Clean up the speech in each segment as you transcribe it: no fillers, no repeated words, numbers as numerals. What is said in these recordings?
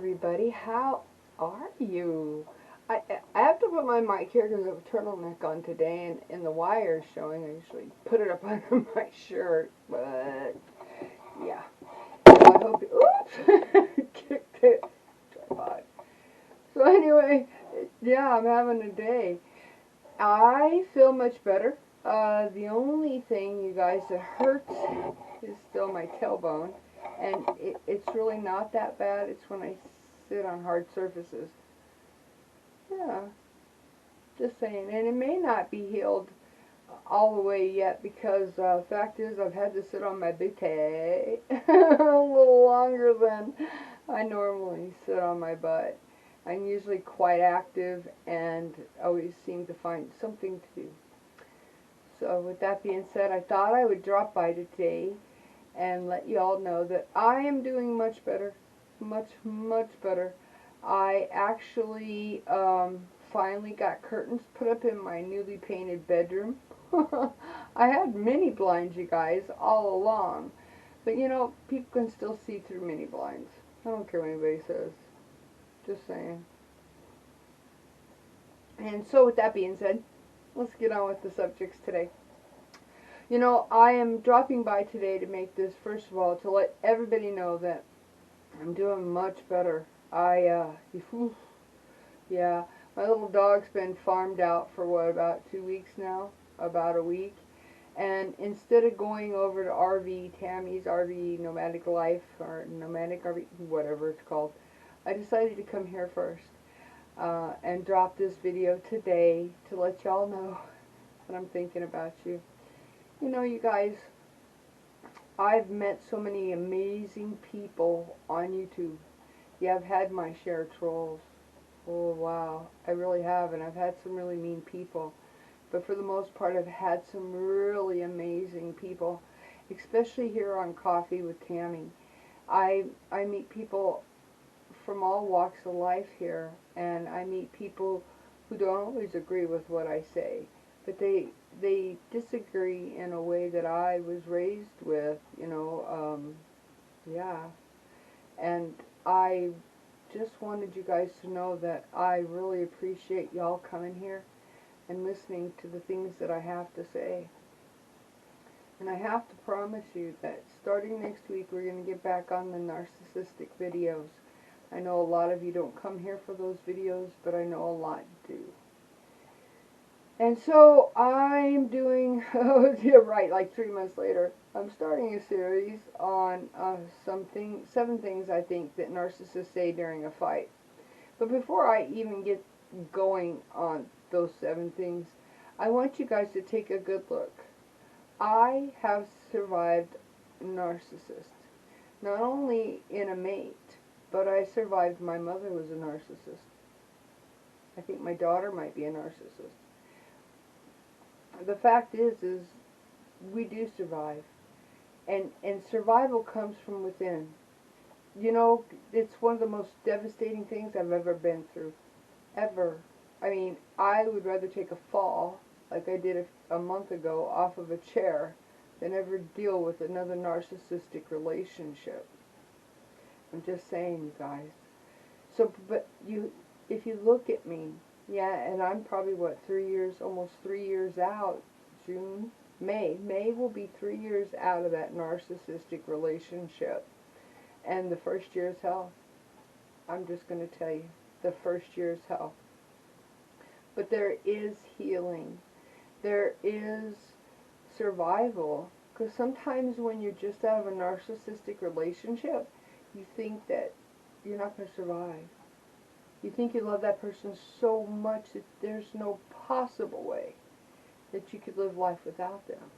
everybody. How are you? I have to put my mic here because I have a turtleneck on today, and the wire is showing. I usually put it up under my shirt, but yeah. So I hope you, oops, kicked it. Tripod. So anyway, yeah, I'm having a day. I feel much better. The only thing, you guys, that hurts is still my tailbone, and it's really not that bad. It's when I sit on hard surfaces. Yeah, just saying. And it may not be healed all the way yet because the fact is I've had to sit on my booty a little longer than I normally sit on my butt. I'm usually quite active and always seem to find something to do. So with that being said, I thought I would drop by today and let you all know that I am doing much better. Much better. I actually finally got curtains put up in my newly painted bedroom. I had mini blinds, you guys, all along. But you know, people can still see through mini blinds. I don't care what anybody says. Just saying. And so with that being said, let's get on with the subjects today. You know, I am dropping by today to make this, first of all, to let everybody know that I'm doing much better. Yeah, my little dog's been farmed out for what, about 2 weeks now? About a week. And instead of going over to RV, Tammy's RV Nomadic Life, or Nomadic RV, whatever it's called, I decided to come here first and drop this video today to let y'all know that I'm thinking about you. You know, you guys, I've met so many amazing people on YouTube. Yeah, I've had my share of trolls. Oh, wow. I really have, and I've had some really mean people. But for the most part, I've had some really amazing people, especially here on Coffee with Tammy. I meet people from all walks of life here, and I meet people who don't always agree with what I say, but they disagree in a way that I was raised with, you know, yeah. And I just wanted you guys to know that I really appreciate y'all coming here and listening to the things that I have to say. And I have to promise you that starting next week we're going to get back on the narcissistic videos. I know a lot of you don't come here for those videos, but I know a lot do. And so I'm doing, oh yeah, right, like 3 months later, I'm starting a series on 7 things I think that narcissists say during a fight. But before I even get going on those 7 things, I want you guys to take a good look. I have survived narcissist, not only in a mate, but I survived. My mother was a narcissist. I think my daughter might be a narcissist. The fact is we do survive. And survival comes from within. You know, it's one of the most devastating things I've ever been through. Ever. I mean, I would rather take a fall, like I did a month ago, off of a chair, than ever deal with another narcissistic relationship. I'm just saying, you guys. So, but if you look at me, yeah, and I'm probably, what, 3 years, almost 3 years out, May will be 3 years out of that narcissistic relationship. And the first year is hell. I'm just going to tell you, the first year is hell. But there is healing. There is survival. Because sometimes when you're just out of a narcissistic relationship, you think that you're not going to survive. You think you love that person so much that there's no possible way that you could live life without them.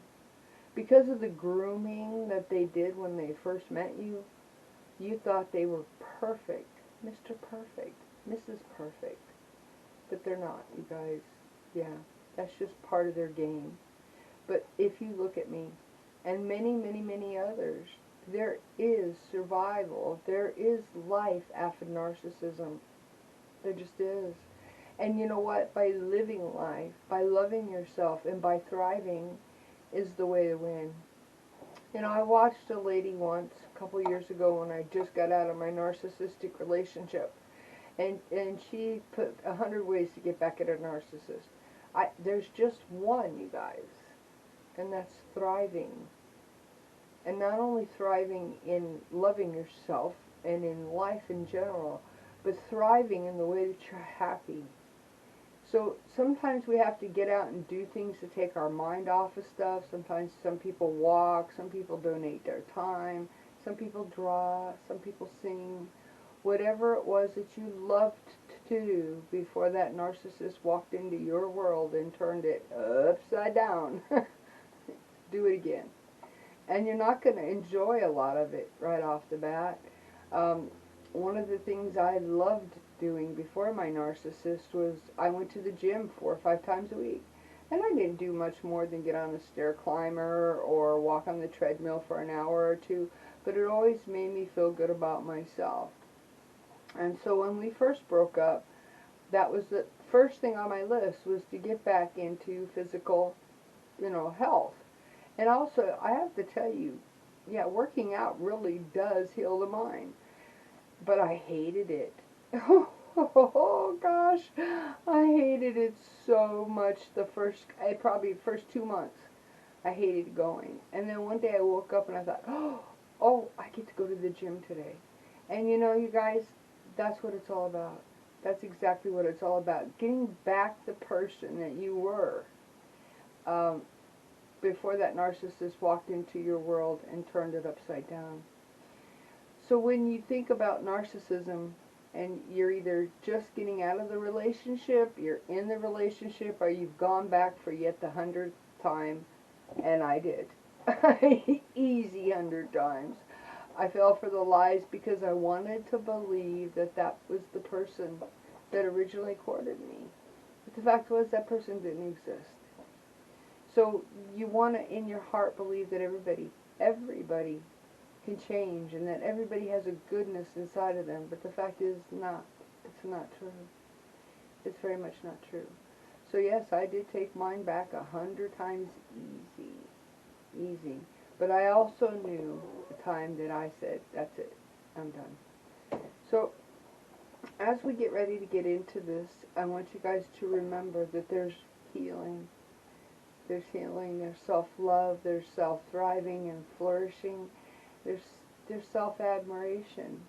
Because of the grooming that they did when they first met you, you thought they were perfect, Mr. Perfect, Mrs. Perfect. But they're not, you guys. Yeah, that's just part of their game. But if you look at me, and many others, there is survival. There is life after narcissism. There just is. And you know what? By living life, by loving yourself, and by thriving is the way to win. You know, I watched a lady once a couple years ago when I just got out of my narcissistic relationship, and she put 100 ways to get back at a narcissist. There's just one, you guys, and that's thriving. And not only thriving in loving yourself and in life in general, but thriving in the way that you're happy. So sometimes we have to get out and do things to take our mind off of stuff. Sometimes some people walk, some people donate their time, some people draw, some people sing. Whatever it was that you loved to do before that narcissist walked into your world and turned it upside down, do it again. And you're not going to enjoy a lot of it right off the bat. One of the things I loved doing before my narcissist was I went to the gym 4 or 5 times a week. And I didn't do much more than get on a stair climber or walk on the treadmill for an hour or two, but it always made me feel good about myself. And so when we first broke up, that was the first thing on my list, was to get back into physical, health. And also, I have to tell you, yeah, working out really does heal the mind. But I hated it. Oh gosh, I hated it so much. Probably first 2 months, I hated going. And then one day I woke up and I thought, oh, I get to go to the gym today. And you guys, that's what it's all about. That's exactly what it's all about. Getting back the person that you were before that narcissist walked into your world and turned it upside down. So when you think about narcissism, and you're either just getting out of the relationship, you're in the relationship, or you've gone back for yet the 100th time, and I did. Easy 100 times. I fell for the lies because I wanted to believe that that was the person that originally courted me. But the fact was that person didn't exist. So you want to, in your heart, believe that everybody can change and that everybody has a goodness inside of them. But the fact is not. It's not true. It's very much not true. So yes, I did take mine back 100 times easy. But I also knew the time that I said, that's it, I'm done. So as we get ready to get into this, I want you guys to remember that there's healing. There's healing, there's self-love, there's self-thriving and flourishing, there's self-admiration.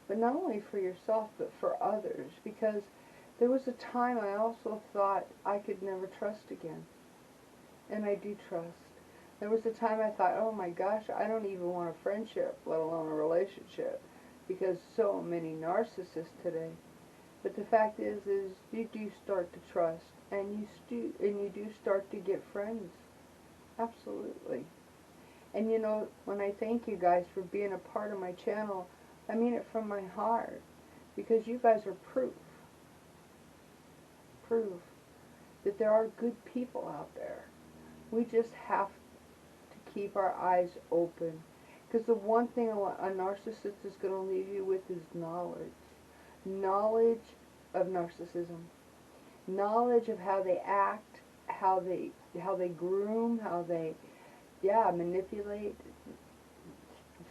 But not only for yourself, but for others. Because there was a time I also thought I could never trust again. And I do trust. There was a time I thought, oh my gosh, I don't even want a friendship, let alone a relationship. Because so many narcissists today. But the fact is you do start to trust. And you do start to get friends. Absolutely. And when I thank you guys for being a part of my channel, I mean it from my heart. Because you guys are proof that there are good people out there. We just have to keep our eyes open. Because the one thing a narcissist is going to leave you with is knowledge. Knowledge of narcissism. Knowledge of how they act, how they groom, how they manipulate,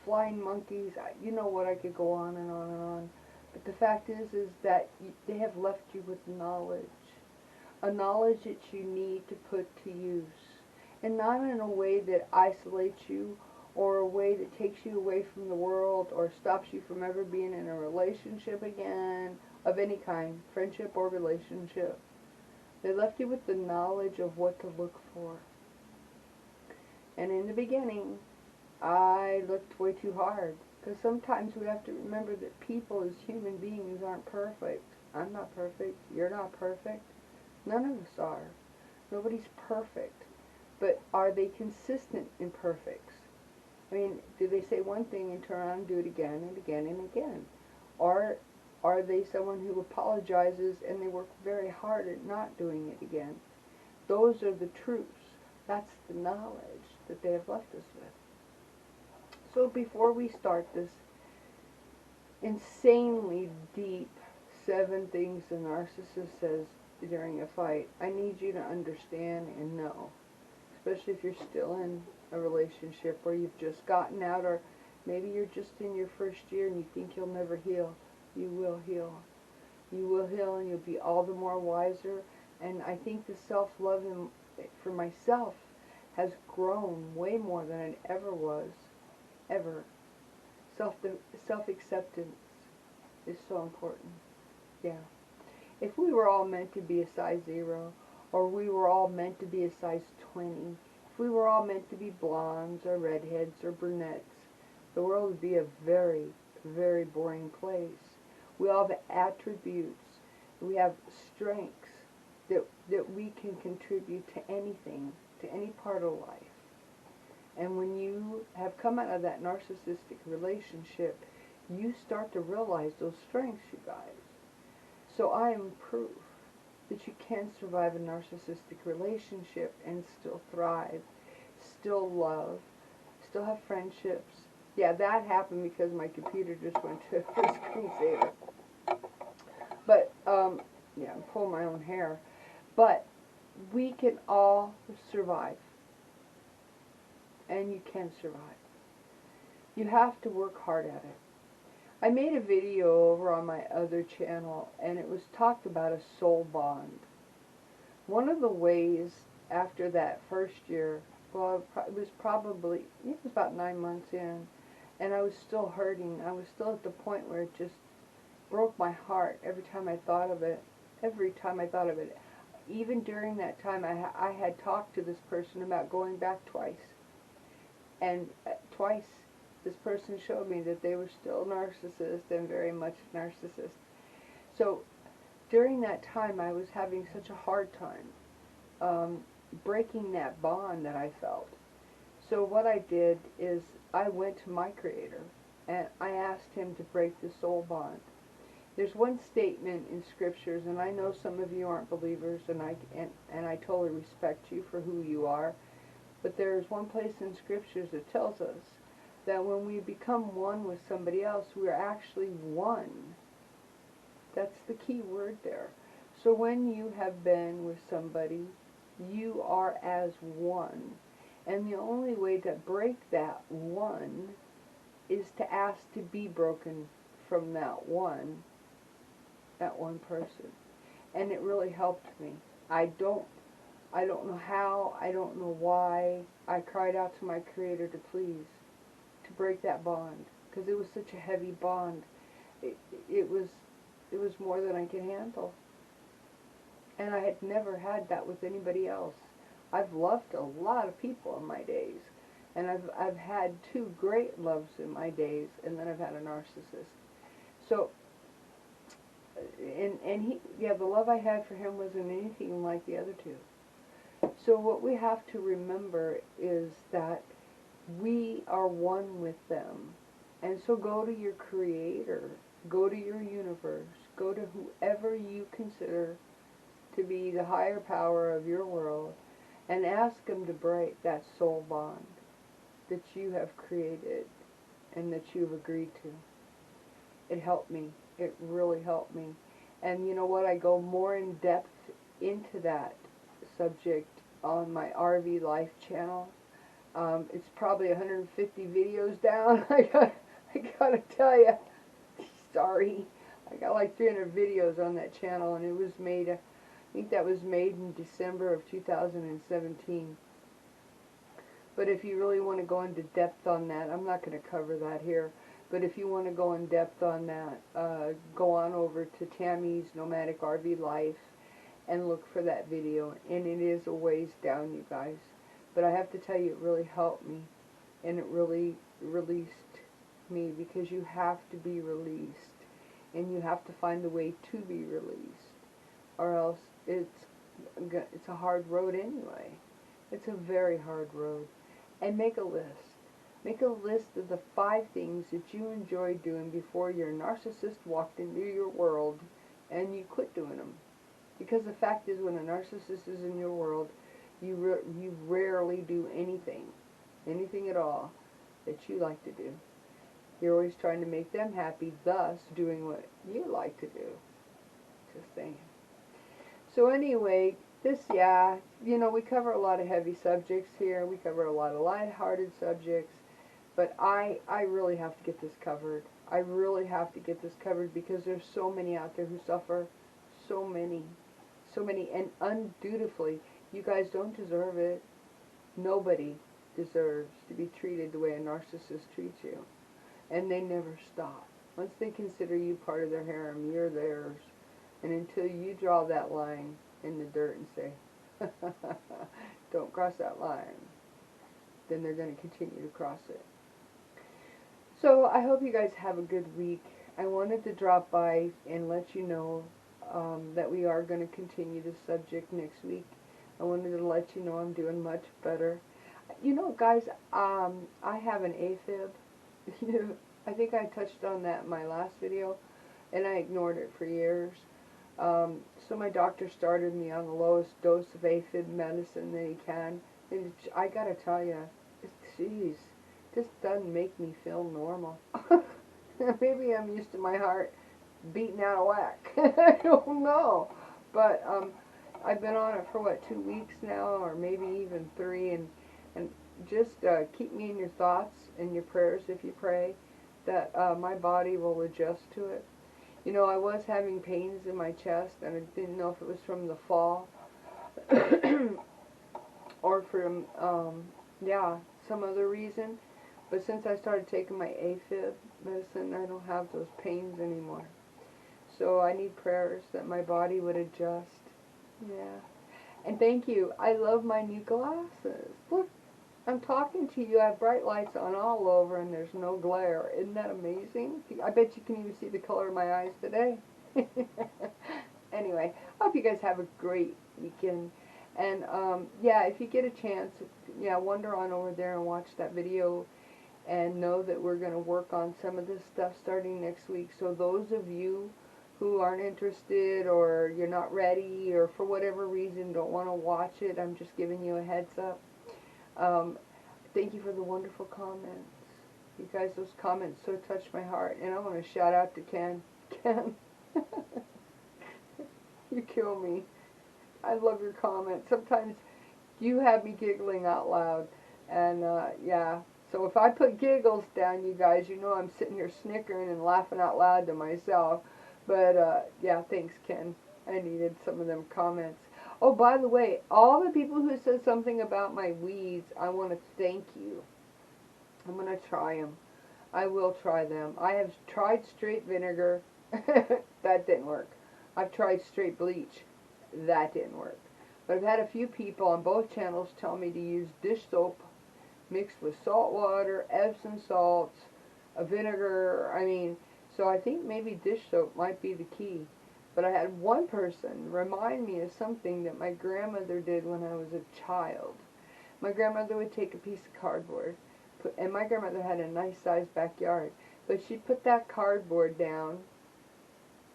flying monkeys. You know what, I could go on and on and on. But the fact is that they have left you with knowledge. A knowledge that you need to put to use. And not in a way that isolates you or a way that takes you away from the world or stops you from ever being in a relationship again of any kind, friendship or relationship. They left you with the knowledge of what to look for. And in the beginning, I looked way too hard. Because sometimes we have to remember that people as human beings aren't perfect. I'm not perfect. You're not perfect. None of us are. Nobody's perfect. But are they consistent imperfects? I mean, do they say one thing and turn around and do it again and again and again? Or are they someone who apologizes and they work very hard at not doing it again? Those are the truths. That's the knowledge that they have left us with. So before we start this insanely deep 7 things the narcissist says during a fight, I need you to understand and know, especially if you're still in a relationship where you've just gotten out, or maybe you're just in your first year and you think you'll never heal. You will heal. You will heal, and you'll be all the more wiser. And I think the self-love for myself has grown way more than it ever was. Ever. Self-acceptance is so important. Yeah. If we were all meant to be a size 0, or we were all meant to be a size 20, if we were all meant to be blondes or redheads or brunettes, the world would be a very, very boring place. We all have attributes. We have strengths that we can contribute to anything, to any part of life. And when you have come out of that narcissistic relationship, you start to realize those strengths, you guys. So I am proof that you can survive a narcissistic relationship and still thrive, still love, still have friendships. Yeah, that happened because my computer just went to a screensaver. But, yeah, I'm pulling my own hair. But we can all survive. And you can survive. You have to work hard at it. I made a video over on my other channel, and it was talked about a soul bond. One of the ways after that first year, well, it was about 9 months in, and I was still hurting. I was still at the point where it just broke my heart every time I thought of it. Every time I thought of it. Even during that time, I had talked to this person about going back twice. And twice, this person showed me that they were still narcissist and very much narcissist. So during that time, I was having such a hard time breaking that bond that I felt. So what I did is I went to my Creator and I asked him to break the soul bond. There's one statement in scriptures, and I know some of you aren't believers, and I totally respect you for who you are, but there's one place in scriptures that tells us that when we become one with somebody else, we're actually one. That's the key word there. So when you have been with somebody, you are as one. And the only way to break that one is to ask to be broken from that one person. And it really helped me. I don't know how, I don't know why. I cried out to my Creator to please, to break that bond, because it was such a heavy bond. It was more than I could handle. And I had never had that with anybody else. I've loved a lot of people in my days, and I've had 2 great loves in my days, and then I've had a narcissist. So, and the love I had for him wasn't anything like the other 2. So what we have to remember is that we are one with them. And so go to your Creator, go to your universe, go to whoever you consider to be the higher power of your world, and ask them to break that soul bond that you have created and that you've agreed to. It helped me. It really helped me. And you know what? I go more in depth into that subject on my RV Life channel. It's probably 150 videos down. I gotta tell you, sorry. I got like 300 videos on that channel, and it was made, I think that was made in December of 2017. But if you really want to go into depth on that, I'm not going to cover that here. But if you want to go in depth on that, go on over to Tammy's Nomadic RV Life and look for that video. And it is a ways down, you guys. But I have to tell you, it really helped me. And it really released me, because you have to be released. And you have to find a way to be released. Or else it's a hard road anyway. It's a very hard road. And make a list. Make a list of the 5 things that you enjoy doing before your narcissist walked into your world and you quit doing them. Because the fact is, when a narcissist is in your world, you rarely do anything at all that you like to do. You're always trying to make them happy, thus doing what you like to do. Just saying. So anyway, This, yeah, you know, we cover a lot of heavy subjects here. We cover a lot of lighthearted subjects. But I really have to get this covered. I really have to get this covered because there's so many out there who suffer. So many. So many. And undutifully, you guys don't deserve it. Nobody deserves to be treated the way a narcissist treats you. And they never stop. Once they consider you part of their harem, you're theirs. And until you draw that line in the dirt and say, don't cross that line, then they're going to continue to cross it. So I hope you guys have a good week. I wanted to drop by and let you know that we are going to continue this subject next week. I wanted to let you know I'm doing much better. You know, guys, I have an AFib. I think I touched on that in my last video, and I ignored it for years. So my doctor started me on the lowest dose of AFib medicine that he can. And I gotta tell you, jeez, just doesn't make me feel normal. Maybe I'm used to my heart beating out of whack. I don't know. But I've been on it for, what, 2 weeks now, or maybe even 3. And just keep me in your thoughts and your prayers if you pray that my body will adjust to it. You know, I was having pains in my chest, and I didn't know if it was from the fall or from, some other reason. But since I started taking my AFib medicine, I don't have those pains anymore. So I need prayers that my body would adjust. Yeah. And thank you. I love my new glasses. Look, I'm talking to you. I have bright lights on all over, and there's no glare. Isn't that amazing? I bet you can even see the color of my eyes today. Anyway, I hope you guys have a great weekend. And, if you get a chance, wander on over there and watch that video. And know that we're going to work on some of this stuff starting next week. So those of you who aren't interested, or you're not ready, or for whatever reason don't want to watch it, I'm just giving you a heads up. Thank you for the wonderful comments. You guys, those comments so touched my heart. And I want to shout out to Ken. Ken, you kill me. I love your comments. Sometimes you have me giggling out loud. And, so if I put giggles down, you guys, you know I'm sitting here snickering and laughing out loud to myself. But, thanks, Ken. I needed some of them comments. Oh, by the way, all the people who said something about my weeds, I want to thank you. I'm going to try them. I will try them. I have tried straight vinegar. That didn't work. I've tried straight bleach. That didn't work. But I've had a few people on both channels tell me to use dish soap mixed with salt water, Epsom salts, a vinegar. So I think maybe dish soap might be the key. But I had one person remind me of something that my grandmother did when I was a child. My grandmother would take a piece of cardboard, and my grandmother had a nice sized backyard, but she'd put that cardboard down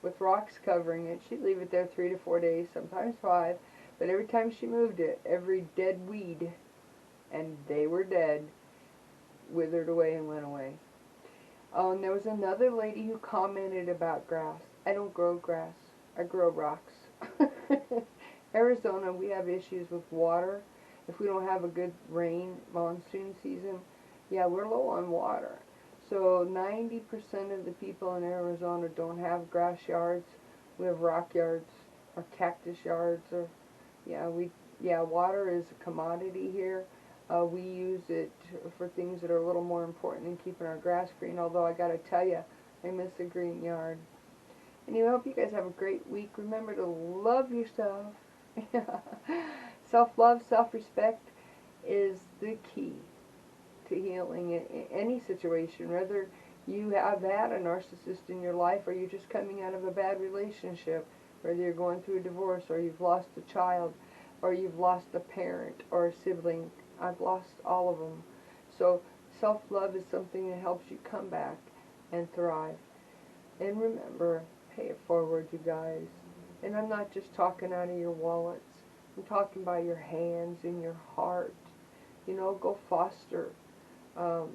with rocks covering it. She'd leave it there 3 to 4 days, sometimes 5, but every time she moved it, every dead weed, and they were dead, withered away and went away. Oh, and there was another lady who commented about grass. I don't grow grass. I grow rocks. Arizona, we have issues with water. If we don't have a good monsoon season, we're low on water. So 90% of the people in Arizona don't have grass yards. We have rock yards or cactus yards. Or water is a commodity here. We use it for things that are a little more important than keeping our grass green, although I gotta tell you, I miss a green yard. Anyway, I hope you guys have a great week. Remember to love yourself. Self-love, self-respect is the key to healing in any situation, whether you have had a narcissist in your life or you're just coming out of a bad relationship, whether you're going through a divorce or you've lost a child or you've lost a parent or a sibling. I've lost all of them. So self-love is something that helps you come back and thrive. And remember, pay it forward, you guys. And I'm not just talking out of your wallets. I'm talking about your hands and your heart. Go foster. Go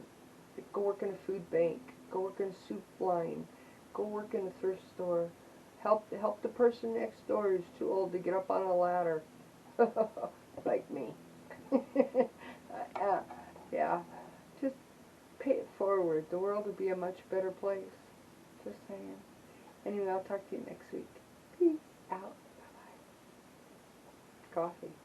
work in a food bank. Go work in a soup line. Go work in a thrift store. Help the person next door who's too old to get up on a ladder. Like me. Yeah. Just pay it forward. The world would be a much better place. Just saying. Anyway, I'll talk to you next week. Peace out. Bye-bye. Coffee.